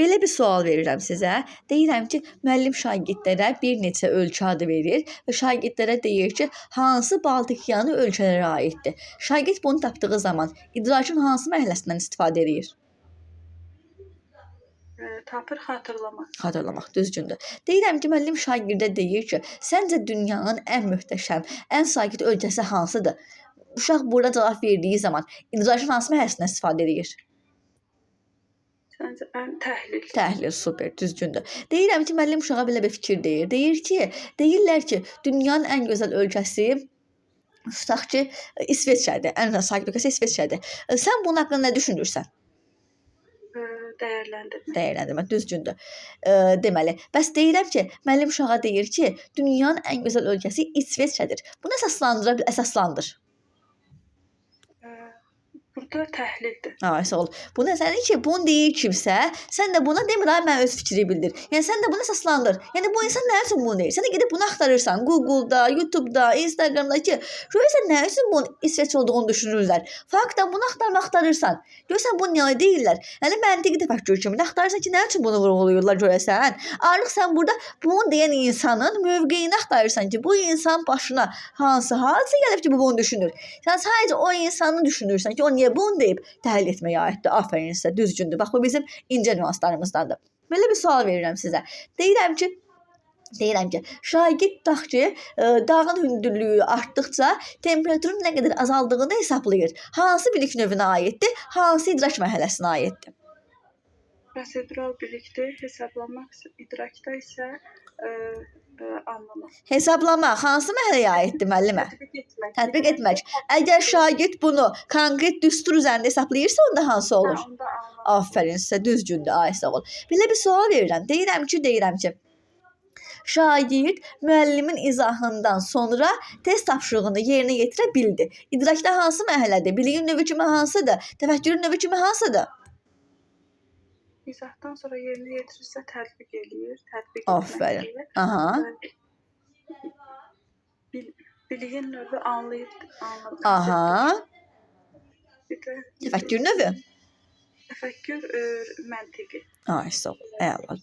Belə bir sual verirəm sizə. Deyirəm ki, müəllim şagirdlərə bir neçə ölkə adı verir və şagirdlərə deyir ki, hansı Baltikyanı ölkələrə aiddir. Şagird bunu tapdığı zaman idrakın hansı mərhələsindən istifadə edir? Tapır xatırlamaq. Xatırlamaq düzgündür. Deyirəm ki, müəllim şagirdə deyir ki, səncə dünyanın ən möhtəşəm, ən sakit ölkəsi hansıdır? Uşaq burada cavab verdiyi zaman idrakın hansı mərhələsindən istifadə edir? Səncə ən təhlil. Təhlil, super, düzgündür. Deyirəm ki, müəllim uşağa belə bir fikir deyir. Deyirlər ki, dünyanın ən gözəl ölkəsi tutaq ki, İsveçrədir. Ən sakit ölkəsi İsveçrədir. Sən bunun haqqında nə düşünürsən? Dəyərləndirmə, düzgündür. Deməli, bəs deyirəm ki, müəllim uşağa deyir ki, dünyanın ən gözəl ölkəsi İsveçrədir. Bunu əsaslandır. Burada təhlildir. Sağ ol. Bu nəzərin ki, bunu deyir kimsə, sən də buna demir, mən öz fikri bildir. Yəni sən də bunu əsaslandır. Yəni bu insan nə üçün bunu deyir? Sən də gedib bunu axtarırsan Google-da, YouTube-da, Instagram-da ki, görürsən nə üçün bunun İsveç olduğunu düşünürlər. Faktdan bunu axtarırsan. Görürsən bunu niyə deyirlər? Yəni məntiqi təfəkkür kimi axtarırsan ki, nə üçün bunu vurğulayırlar görəsən? Artıq sən burada bunu deyən insanın mövqeyini axtarırsan ki, bu insan başına hansı hadisə gəlib ki, bu bunu düşünür. Sən sadəcə o insanı düşünürsən ki, o niyə bunu deyib təhlil etməyə aiddir. Afərin sizə, düzgündür. Bax, bu bizim incə nüanslarımızdandır. Belə bir sual verirəm sizə. Deyirəm ki, şagird tutaq ki, dağın hündürlüyü artdıqca temperaturun nə qədər azaldığını hesablayır. Hansı bilik növünə aiddir, hansı idrak mərhələsinə aiddir? Prosedural bilikdir, hesablamaq, idrakda isə anlamaq. Hesablamaq hansı mərhələyə aiddir müəllimə? Tətbiq etmək. Əgər şagird bunu konkret düstur üzərində hesablayırsa, onda hansı olur? Afərin sizə, düzgündür, sağ ol. Belə bir sual verirəm. Deyirəm ki, şagird müəllimin izahından sonra test tapşırığını yerinə yetirə bildi. İdrakda hansı mərhələdir? Biliyin növü kimi hansıdır? Təfəkkürün növü kimi hansıdır? İzahdan sonra yerinə yetirirsə tətbiq eləyir. Afərin. Aha. Biliyin növü anlayıb. Aha. Təfəkkür növü? Təfəkkür məntiqi. Sağ ol. Əla.